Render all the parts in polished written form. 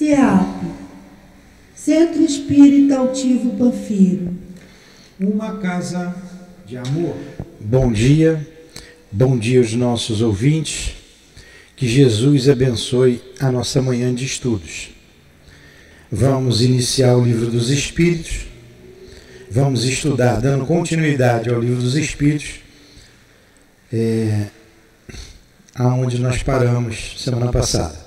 CEAP, Centro Espírita Altivo Panfiro. Uma casa de amor. Bom dia aos nossos ouvintes, que Jesus abençoe a nossa manhã de estudos. Vamos iniciar o Livro dos Espíritos, vamos estudar, dando continuidade ao Livro dos Espíritos, aonde nós paramos semana passada.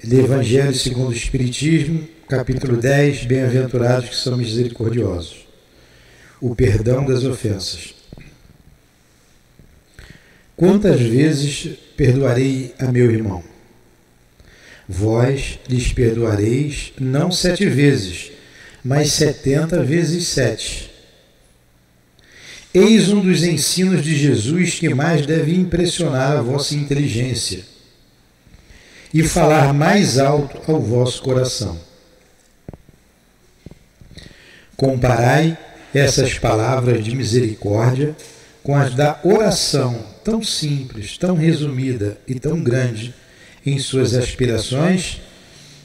Do Evangelho segundo o Espiritismo, capítulo 10, Bem-aventurados que são misericordiosos. O perdão das ofensas. Quantas vezes perdoarei a meu irmão? Vós lhes perdoareis não 7 vezes, mas 70 vezes 7. Eis um dos ensinos de Jesus que mais deve impressionar a vossa inteligência e falar mais alto ao vosso coração. Comparai essas palavras de misericórdia com as da oração, tão simples, tão resumida e tão grande em suas aspirações,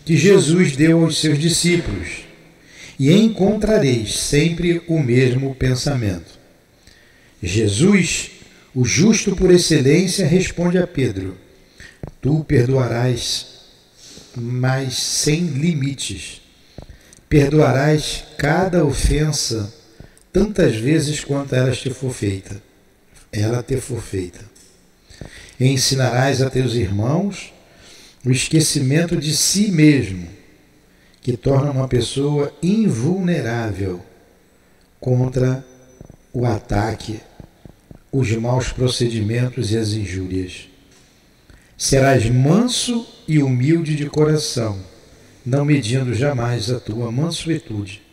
que Jesus deu aos seus discípulos, e encontrareis sempre o mesmo pensamento. Jesus, o justo por excelência, responde a Pedro: tu perdoarás, mas sem limites. Perdoarás cada ofensa tantas vezes quanto ela te for feita. E ensinarás a teus irmãos o esquecimento de si mesmo, que torna uma pessoa invulnerável contra o ataque, os maus procedimentos e as injúrias. Serás manso e humilde de coração, não medindo jamais a tua mansuetude.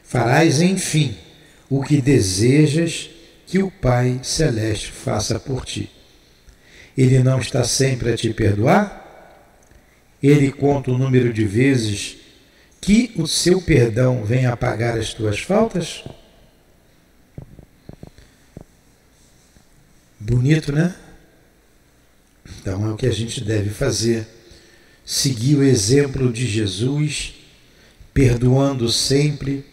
Farás, enfim, o que desejas que o Pai Celeste faça por ti. Ele não está sempre a te perdoar? Ele conta o número de vezes que o seu perdão vem apagar as tuas faltas? Bonito, né? Então é o que a gente deve fazer. Seguir o exemplo de Jesus, perdoando sempre,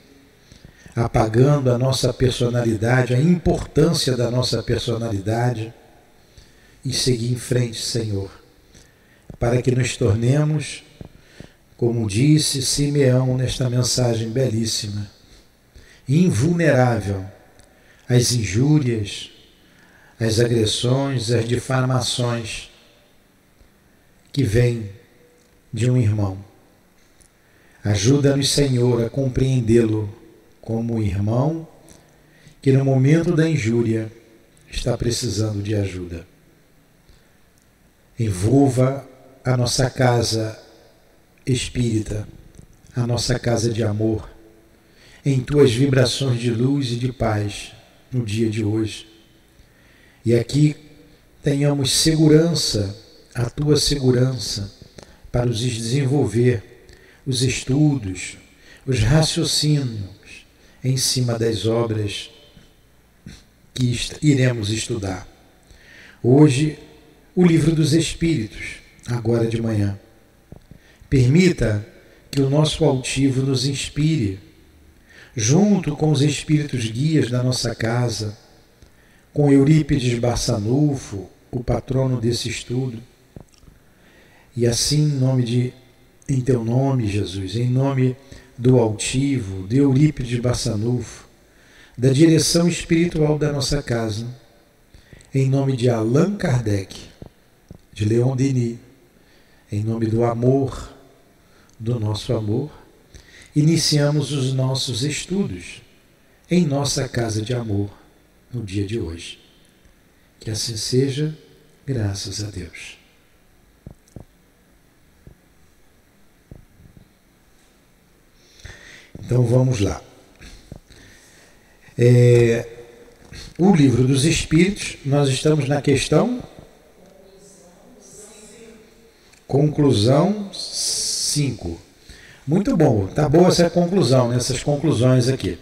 apagando a nossa personalidade, a importância da nossa personalidade, e seguir em frente, Senhor, para que nos tornemos, como disse Simeão nesta mensagem belíssima, invulnerável às injúrias, às agressões, às difamações que vêm de um irmão. Ajuda-nos, Senhor, a compreendê-lo como um irmão que no momento da injúria está precisando de ajuda. Envolva a nossa casa espírita, a nossa casa de amor, em tuas vibrações de luz e de paz no dia de hoje. E aqui tenhamos segurança, a tua segurança, para os desenvolver os estudos, os raciocínios em cima das obras que iremos estudar. Hoje, o Livro dos Espíritos, agora de manhã. Permita que o nosso altivo nos inspire, junto com os espíritos guias da nossa casa, com Eurípides Barçanufo, o patrono desse estudo. E assim, em teu nome, Jesus, em nome do altivo, de Eurípides Barçanufo, da direção espiritual da nossa casa, em nome de Allan Kardec, de Leon Denis, em nome do amor, do nosso amor, iniciamos os nossos estudos em nossa casa de amor no dia de hoje. Que assim seja, graças a Deus. Então vamos lá. O Livro dos Espíritos, nós estamos na questão Conclusão 5. Muito bom, tá boa essa conclusão, essas conclusões aqui.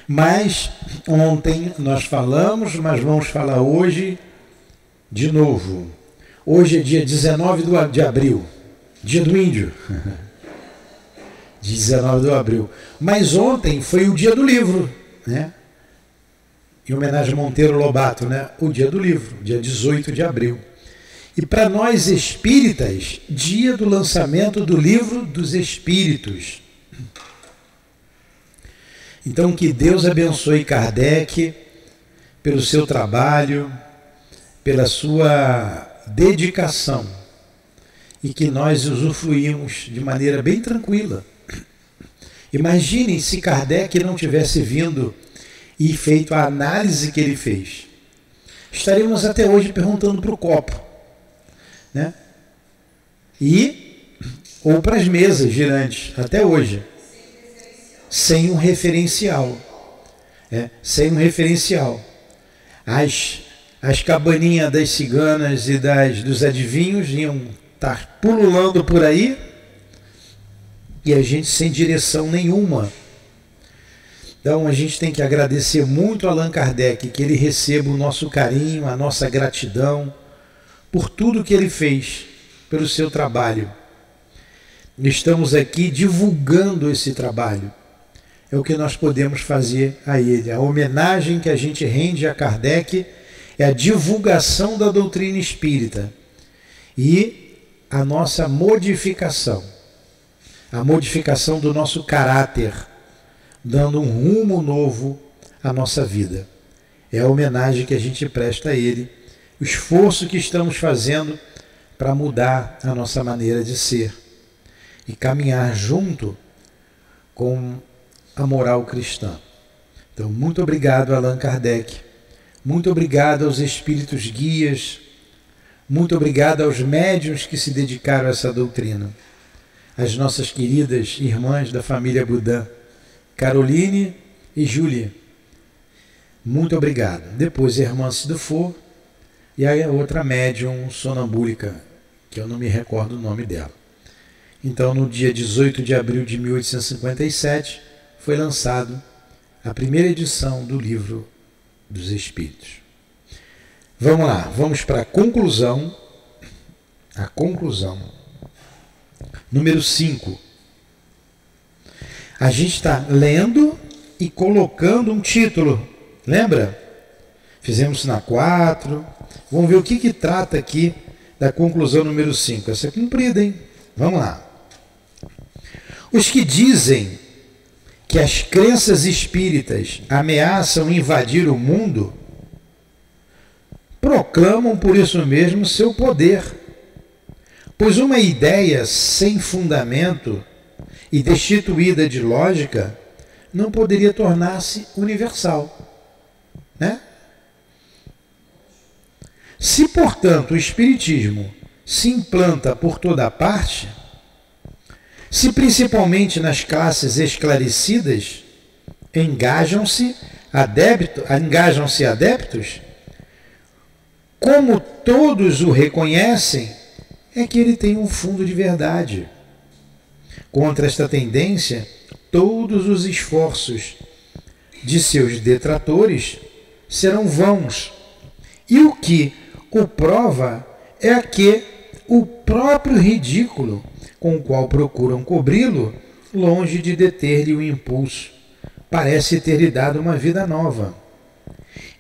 Mas ontem nós falamos, mas vamos falar hoje de novo. Hoje é dia 19 de abril. Dia do Índio. De 19 de abril. Mas ontem foi o dia do livro, né? Em homenagem a Monteiro Lobato, né? O dia do livro, dia 18 de abril. E para nós espíritas, dia do lançamento do Livro dos Espíritos. Então, que Deus abençoe Kardec pelo seu trabalho, pela sua dedicação, e que nós usufruímos de maneira bem tranquila. Imaginem se Kardec não tivesse vindo e feito a análise que ele fez. Estaríamos até hoje perguntando para o copo, né? Ou para as mesas girantes, até hoje. Sem um referencial. Sem um referencial. As cabaninhas das ciganas e dos adivinhos iam estar pululando por aí e a gente sem direção nenhuma. Então a gente tem que agradecer muito a Allan Kardec, que ele receba o nosso carinho, a nossa gratidão por tudo que ele fez, pelo seu trabalho. Estamos aqui divulgando esse trabalho. É o que nós podemos fazer a ele. A homenagem que a gente rende a Kardec é a divulgação da doutrina espírita e a nossa modificação. A modificação do nosso caráter, dando um rumo novo à nossa vida. É a homenagem que a gente presta a ele, o esforço que estamos fazendo para mudar a nossa maneira de ser e caminhar junto com a moral cristã. Então, muito obrigado, Allan Kardec. Muito obrigado aos espíritos guias. Muito obrigado aos médiuns que se dedicaram a essa doutrina. As nossas queridas irmãs da família Boudin, Caroline e Júlia. Muito obrigado. Depois a irmã Cidufor e a outra médium sonambúlica, que eu não me recordo o nome dela. Então, no dia 18 de abril de 1857, foi lançado a primeira edição do Livro dos Espíritos. Vamos lá, vamos para a conclusão. A conclusão. Número 5. A gente está lendo e colocando um título. Lembra? Fizemos na 4. Vamos ver o que trata aqui da conclusão número 5. Essa é comprida, hein? Vamos lá. Os que dizem que as crenças espíritas ameaçam invadir o mundo, proclamam por isso mesmo seu poder, pois uma ideia sem fundamento e destituída de lógica não poderia tornar-se universal, né? Se, portanto, o espiritismo se implanta por toda parte, se principalmente nas classes esclarecidas engajam-se adeptos, como todos o reconhecem, é que ele tem um fundo de verdade. Contra esta tendência, todos os esforços de seus detratores serão vãos, e o que o prova é que o próprio ridículo com o qual procuram cobri-lo, longe de deter-lhe o impulso, parece ter-lhe dado uma vida nova.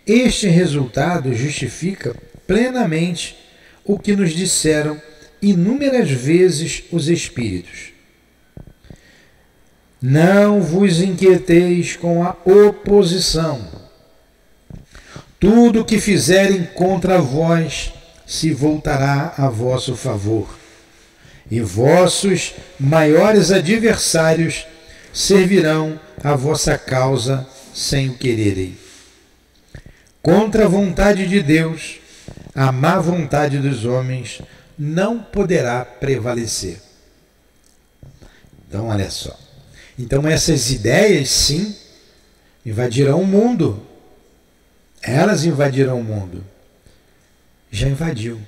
Este resultado justifica plenamente o que nos disseram inúmeras vezes os espíritos. Não vos inquieteis com a oposição. Tudo o que fizerem contra vós se voltará a vosso favor, e vossos maiores adversários servirão a vossa causa sem o quererem. Contra a vontade de Deus, a má vontade dos homens não poderá prevalecer. Então, olha só. Então, essas ideias, sim, invadirão o mundo. Elas invadirão o mundo. Já invadiu.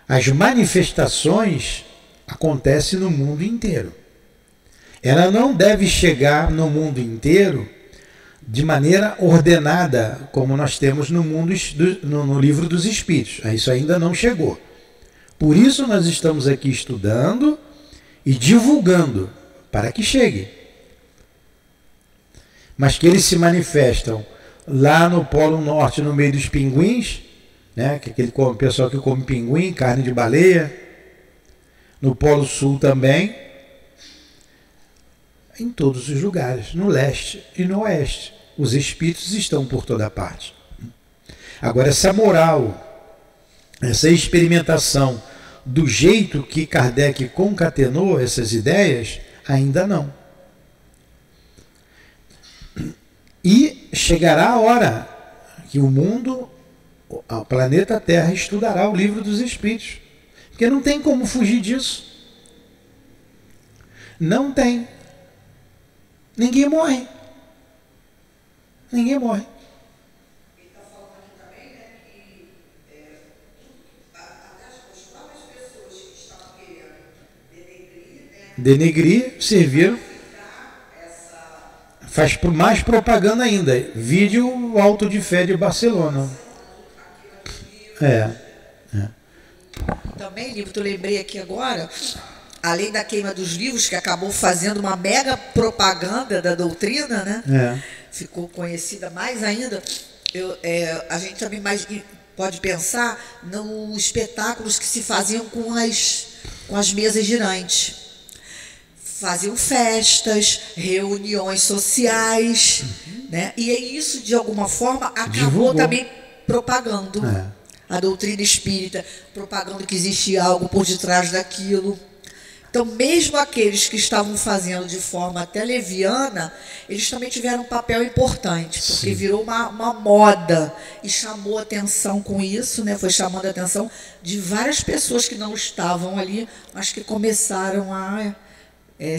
As manifestações acontecem no mundo inteiro. Ela não deve chegar no mundo inteiro de maneira ordenada, como nós temos no Livro dos Espíritos. Isso ainda não chegou. Por isso nós estamos aqui estudando e divulgando, para que chegue. Mas que eles se manifestam lá no Polo Norte, no meio dos pinguins, né? Que aquele pessoal que come pinguim, carne de baleia, no Polo Sul também, em todos os lugares, no leste e no oeste. Os espíritos estão por toda parte. Agora, essa moral, essa experimentação, do jeito que Kardec concatenou essas ideias, ainda não. E chegará a hora que o mundo, o planeta Terra, estudará o livro dos Espíritos. Porque não tem como fugir disso. Não tem. Ninguém morre. Ninguém morre. Ele está falando aqui também, né, que até as próprias pessoas que estavam querendo denegrir, serviram. Faz mais propaganda ainda. Vídeo o Alto de Fé de Barcelona. Também, livro que eu lembrei aqui agora, além da queima dos livros, que acabou fazendo uma mega propaganda da doutrina, né? Ficou conhecida mais ainda. A gente também pode pensar nos espetáculos que se faziam com as mesas girantes. Faziam festas, reuniões sociais, né? E isso, de alguma forma, acabou também propagando a doutrina espírita, propagando que existia algo por detrás daquilo. Então, mesmo aqueles que estavam fazendo de forma até leviana, eles também tiveram um papel importante, porque virou uma moda e chamou atenção com isso, né? Foi chamando a atenção de várias pessoas que não estavam ali, mas que começaram a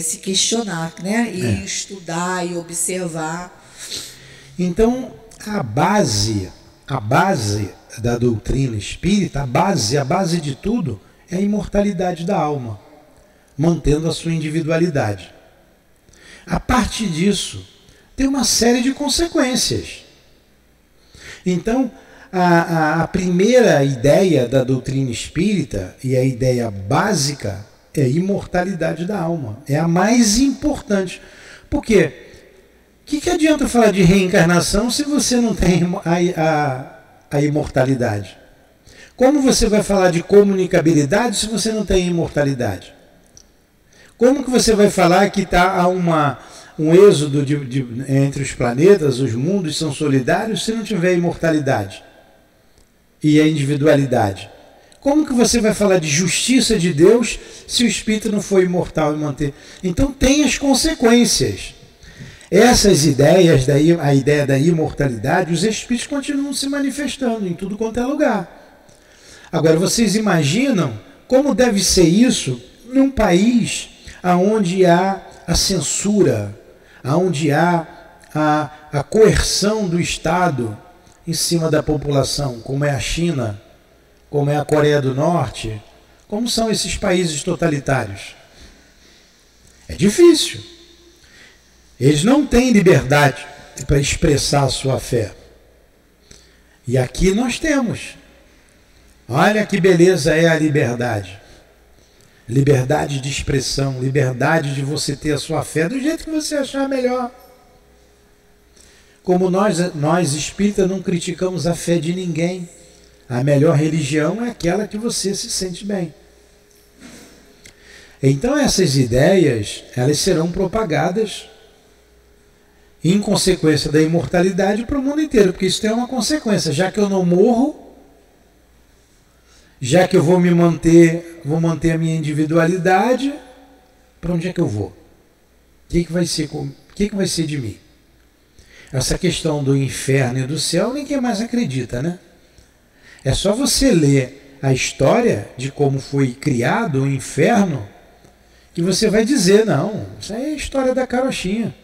se questionar, né? E estudar e observar. Então, a base da doutrina espírita, a base de tudo, é a imortalidade da alma, mantendo a sua individualidade. A partir disso, tem uma série de consequências. Então, a primeira ideia da doutrina espírita, e a ideia básica, é a imortalidade da alma. É a mais importante. Por quê? O que adianta falar de reencarnação se você não tem a imortalidade? Como você vai falar de comunicabilidade se você não tem imortalidade? Como que você vai falar que há um êxodo entre os planetas, os mundos são solidários, se não tiver imortalidade e a individualidade? Como que você vai falar de justiça de Deus se o espírito não for imortal e manter? Então tem as consequências. Essas ideias, a ideia da imortalidade, os espíritos continuam se manifestando em tudo quanto é lugar. Agora, vocês imaginam como deve ser isso num país onde há a censura, onde há a coerção do Estado em cima da população, como é a China, como é a Coreia do Norte, como são esses países totalitários. É difícil. Eles não têm liberdade para expressar a sua fé. E aqui nós temos. Olha que beleza é a liberdade. Liberdade de expressão, liberdade de você ter a sua fé do jeito que você achar melhor. Como nós espíritas não criticamos a fé de ninguém. A melhor religião é aquela que você se sente bem. Então essas ideias, elas serão propagadas em consequência da imortalidade para o mundo inteiro, porque isso tem uma consequência. Já que eu não morro, já que eu vou manter a minha individualidade, para onde é que eu vou? O que vai ser de mim? Essa questão do inferno e do céu, ninguém mais acredita, né? É só você ler a história de como foi criado o inferno que você vai dizer, não, isso aí é a história da carochinha.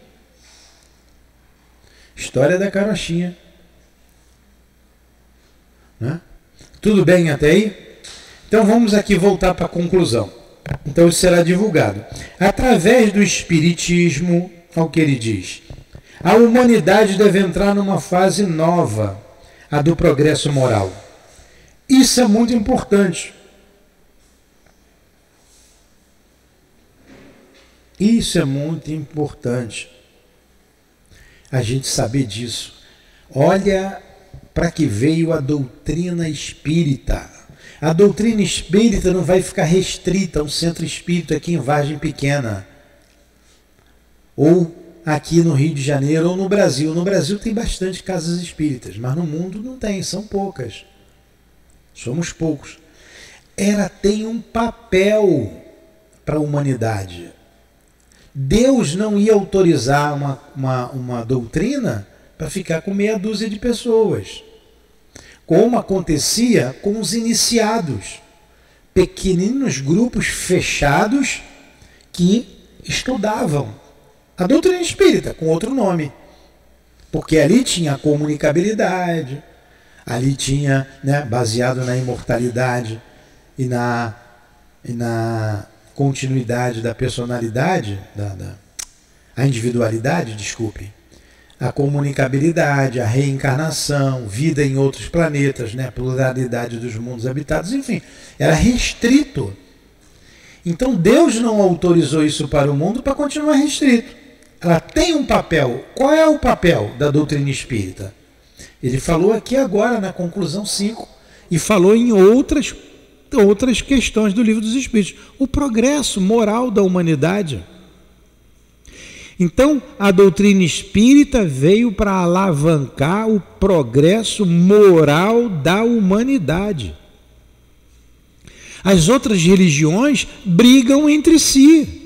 História da carochinha. Né? Tudo bem até aí? Então vamos aqui voltar para a conclusão. Então isso será divulgado. Através do Espiritismo, ao que ele diz, a humanidade deve entrar numa fase nova, a do progresso moral. Isso é muito importante. Isso é muito importante, a gente saber disso. Olha para que veio a doutrina espírita. A doutrina espírita não vai ficar restrita a um centro espírita aqui em Vargem Pequena, ou aqui no Rio de Janeiro, ou no Brasil. No Brasil tem bastante casas espíritas, mas no mundo não tem, são poucas. Somos poucos. Ela tem um papel para a humanidade. Deus não ia autorizar uma doutrina para ficar com meia dúzia de pessoas, como acontecia com os iniciados, pequeninos grupos fechados que estudavam a doutrina espírita com outro nome, porque ali tinha a comunicabilidade, ali tinha, né, baseado na imortalidade e na continuidade da personalidade, a individualidade, desculpe, a comunicabilidade, a reencarnação, vida em outros planetas, né, pluralidade dos mundos habitados, enfim, era restrito. Então Deus não autorizou isso para o mundo para continuar restrito. Ela tem um papel. Qual é o papel da doutrina espírita? Ele falou aqui agora na conclusão 5 e falou em outras questões do Livro dos Espíritos. O progresso moral da humanidade. Então, a doutrina espírita veio para alavancar o progresso moral da humanidade. As outras religiões brigam entre si.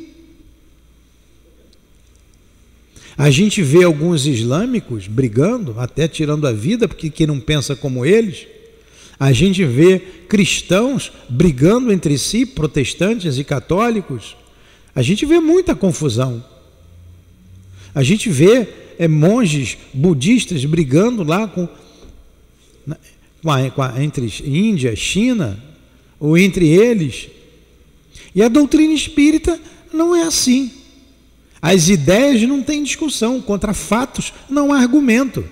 A gente vê alguns islâmicos brigando, até tirando a vida, porque quem não pensa como eles. A gente vê cristãos brigando entre si, protestantes e católicos. A gente vê muita confusão. A gente vê monges budistas brigando lá entre Índia, China, ou entre eles. E a doutrina espírita não é assim. As ideias não têm discussão, contra fatos não há argumento.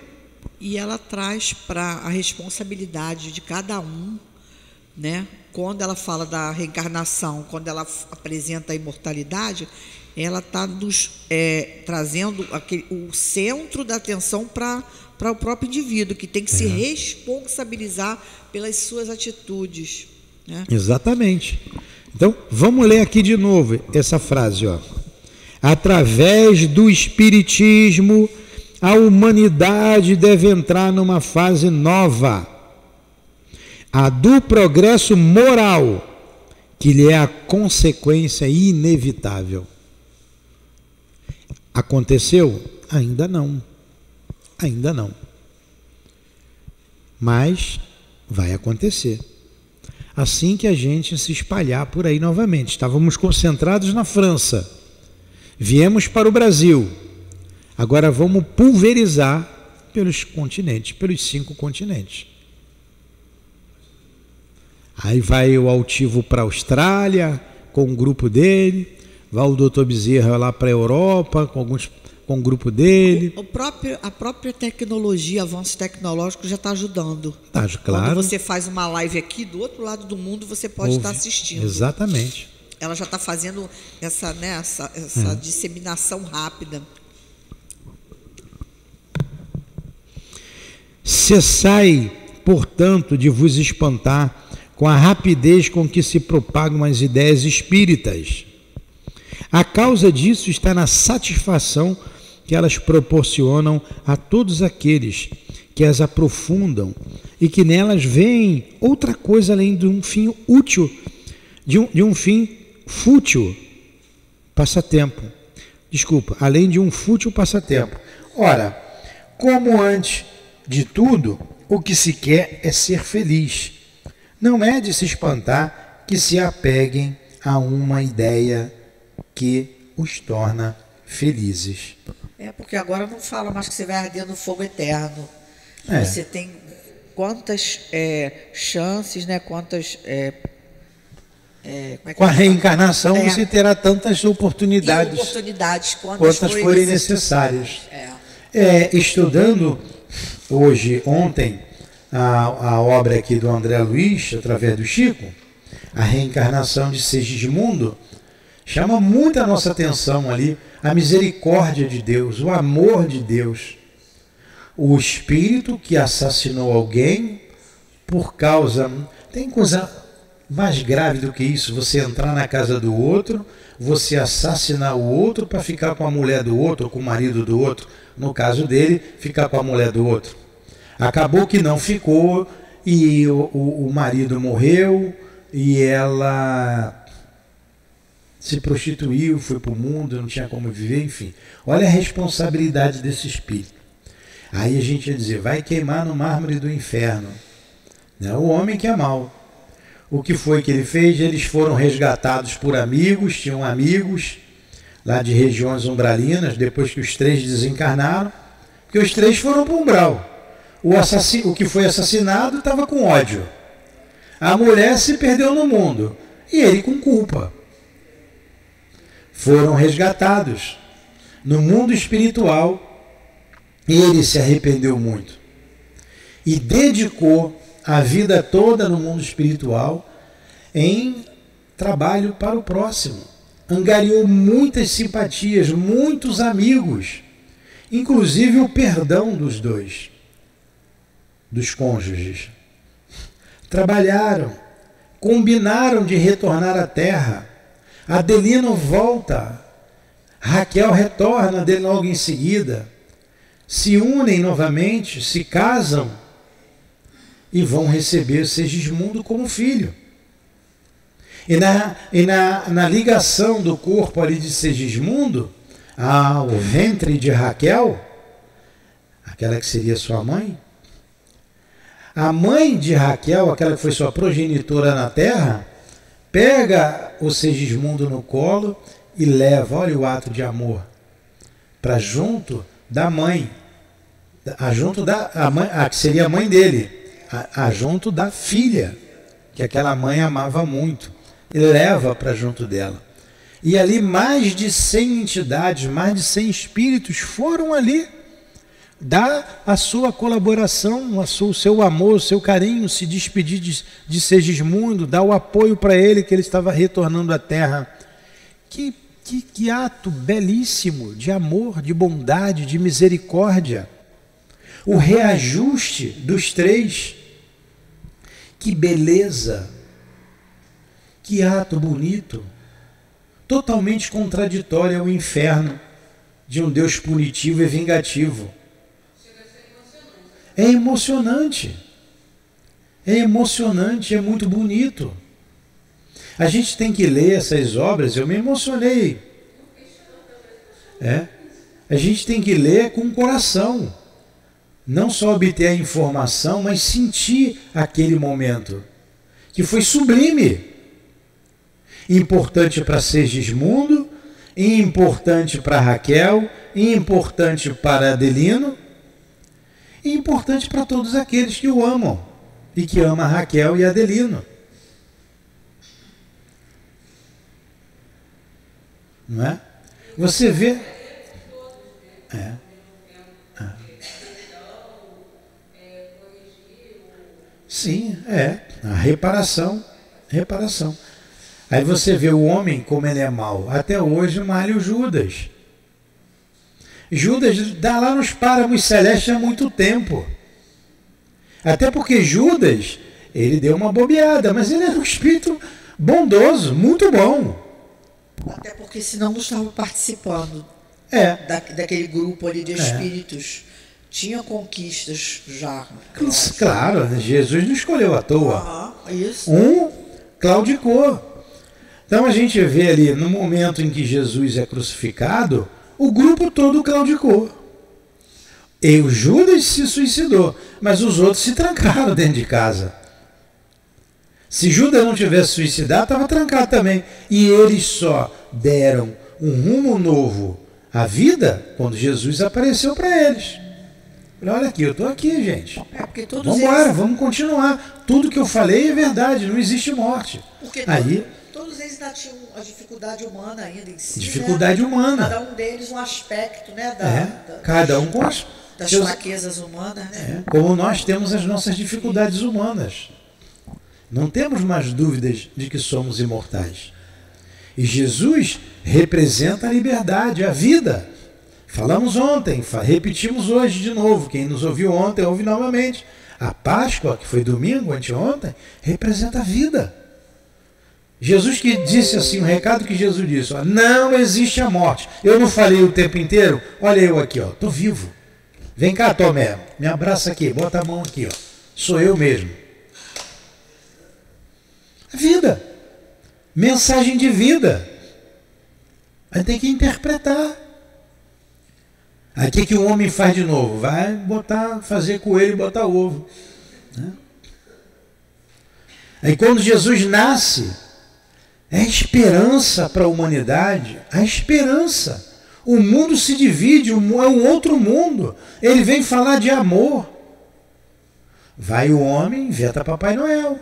E ela traz para a responsabilidade de cada um, né? Quando ela fala da reencarnação, quando ela apresenta a imortalidade, ela está nos trazendo o centro da atenção para o próprio indivíduo, que tem que se responsabilizar pelas suas atitudes, né? Exatamente. Então, vamos ler aqui de novo essa frase, ó. Através do Espiritismo, a humanidade deve entrar numa fase nova, a do progresso moral, que lhe é a consequência inevitável. Aconteceu? Ainda não. Ainda não. Mas vai acontecer. Assim que a gente se espalhar por aí novamente. Estávamos concentrados na França. Viemos para o Brasil. Agora vamos pulverizar pelos continentes, pelos 5 continentes. Aí vai o Altivo para a Austrália, com um grupo dele. Vai o Dr. Bezerra lá para a Europa, com o grupo dele. A própria tecnologia, avanço tecnológico já está ajudando. Tá, claro. Quando você faz uma live aqui, do outro lado do mundo, você pode estar assistindo. Exatamente. Ela já está fazendo essa disseminação rápida. Cessai, portanto, de vos espantar com a rapidez com que se propagam as ideias espíritas. A causa disso está na satisfação que elas proporcionam a todos aqueles que as aprofundam e que nelas veem outra coisa além de um fim útil, de um fim fútil passatempo. Desculpa, além de um fútil passatempo. Ora, como antes de tudo, o que se quer é ser feliz. Não é de se espantar que se apeguem a uma ideia que os torna felizes. Porque agora não fala mais que você vai arder no fogo eterno. Você tem quantas chances, né? Quantas... com a reencarnação você terá tantas oportunidades quantas forem necessárias. Estudando ontem, a obra aqui do André Luiz, através do Chico, a reencarnação de Segismundo, Chama muito a nossa atenção ali a misericórdia de Deus, o amor de Deus. O espírito que assassinou alguém por causa... Tem coisa mais grave do que isso, você entrar na casa do outro, você assassinar o outro para ficar com a mulher do outro, ou com o marido do outro. No caso dele, ficar com a mulher do outro. Acabou que não ficou, e o marido morreu, e ela se prostituiu, foi para o mundo, não tinha como viver, enfim. Olha a responsabilidade desse espírito. Aí a gente ia dizer, vai queimar no mármore do inferno. Não, o homem que é mau. O que foi que ele fez? Eles foram resgatados por amigos, tinham amigos lá de regiões umbralinas, depois que os 3 desencarnaram, porque os 3 foram para o umbral. O que foi assassinado estava com ódio. A mulher se perdeu no mundo, e ele com culpa. Foram resgatados. No mundo espiritual, ele se arrependeu muito. E dedicou a vida toda no mundo espiritual em trabalho para o próximo. Angariou muitas simpatias, muitos amigos, inclusive o perdão dos dois, dos cônjuges. Trabalharam, combinaram de retornar à terra. Adelino volta, Raquel retorna dele logo em seguida, se unem novamente, se casam e vão receber Segismundo como filho. E na ligação do corpo ali de Segismundo ao ventre de Raquel, aquela que seria sua mãe, a mãe de Raquel, aquela que foi sua progenitora na terra, pega o Segismundo no colo e leva, olha o ato de amor, para junto da mãe, que seria a mãe dele, junto da filha, que aquela mãe amava muito, e leva para junto dela. E ali mais de 100 entidades, mais de 100 espíritos foram ali dar a sua colaboração, o seu amor, o seu carinho, se despedir de Segismundo, dar o apoio para ele, que ele estava retornando à Terra. Que ato belíssimo de amor, de bondade, de misericórdia. O reajuste dos 3. Que beleza! Que ato bonito! Totalmente contraditório ao inferno de um Deus punitivo e vingativo. É emocionante. É emocionante, é muito bonito. A gente tem que ler essas obras, eu me emocionei. A gente tem que ler com o coração. Não só obter a informação, mas sentir aquele momento, que foi sublime. Importante para Segismundo, importante para Raquel, importante para Adelino, e importante para todos aqueles que o amam e que amam a Raquel e Adelino. Não é? Você vê... Sim, a reparação. Aí você vê o homem como ele é mau. Até hoje malha o Judas. Judas dá lá nos páramos celestes há muito tempo. Até porque Judas, ele deu uma bobeada, mas ele era um espírito bondoso, muito bom. Até porque senão não estava participando daquele grupo ali de espíritos. Tinha conquistas já. Claro, Jesus não escolheu à toa. Isso. Um claudicou. Então a gente vê ali, no momento em que Jesus é crucificado, o grupo todo claudicou. E o Judas se suicidou, mas os outros se trancaram dentro de casa. Se Judas não tivesse suicidado, estava trancado também. E eles só deram um rumo novo à vida quando Jesus apareceu para eles. Olha aqui, eu estou aqui, gente. Vamos embora, vamos continuar. Tudo que eu falei é verdade, não existe morte. Porque todos eles ainda tinham a dificuldade humana ainda em si. Dificuldade humana. Cada um deles um aspecto, né? Cada um com das fraquezas humanas, né? Como nós temos as nossas dificuldades humanas. Não temos mais dúvidas de que somos imortais. E Jesus representa a liberdade, a vida. Falamos ontem, repetimos hoje de novo. Quem nos ouviu ontem, ouve novamente. A Páscoa, que foi domingo, anteontem, representa a vida. Jesus que disse assim, o recado que Jesus disse, ó, não existe a morte. Eu não falei o tempo inteiro? Olha eu aqui, ó, estou vivo. Vem cá, Tomé, me abraça aqui, bota a mão aqui, ó. Sou eu mesmo. A vida. Mensagem de vida. Aí tem que interpretar. Aí o que o homem faz de novo? Vai fazer coelho e botar ovo. Né? Aí quando Jesus nasce, é esperança para a humanidade, a esperança. O mundo se divide, é um outro mundo. Ele vem falar de amor. Vai o homem, inventa Papai Noel.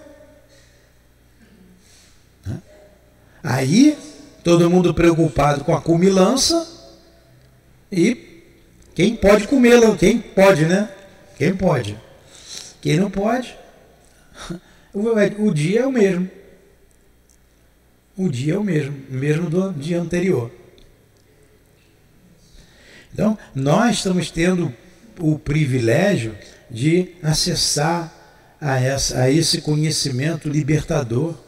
Aí, todo mundo preocupado com a comilança e quem pode comê-la? Quem pode, né? Quem pode? Quem não pode? O dia é o mesmo. O dia é o mesmo do dia anterior. Então, nós estamos tendo o privilégio de acessar a esse conhecimento libertador.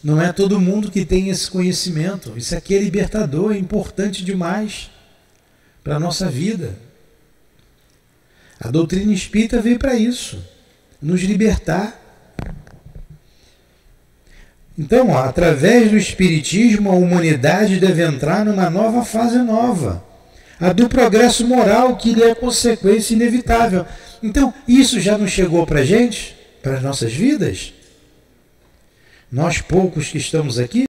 Não é todo mundo que tem esse conhecimento. Isso aqui é libertador, é importante demais para a nossa vida. A doutrina espírita veio para isso, nos libertar. Então, ó, através do Espiritismo, a humanidade deve entrar numa nova fase nova, a do progresso moral, que é a consequência inevitável. Então, isso já não chegou para a gente, para as nossas vidas? Nós poucos que estamos aqui,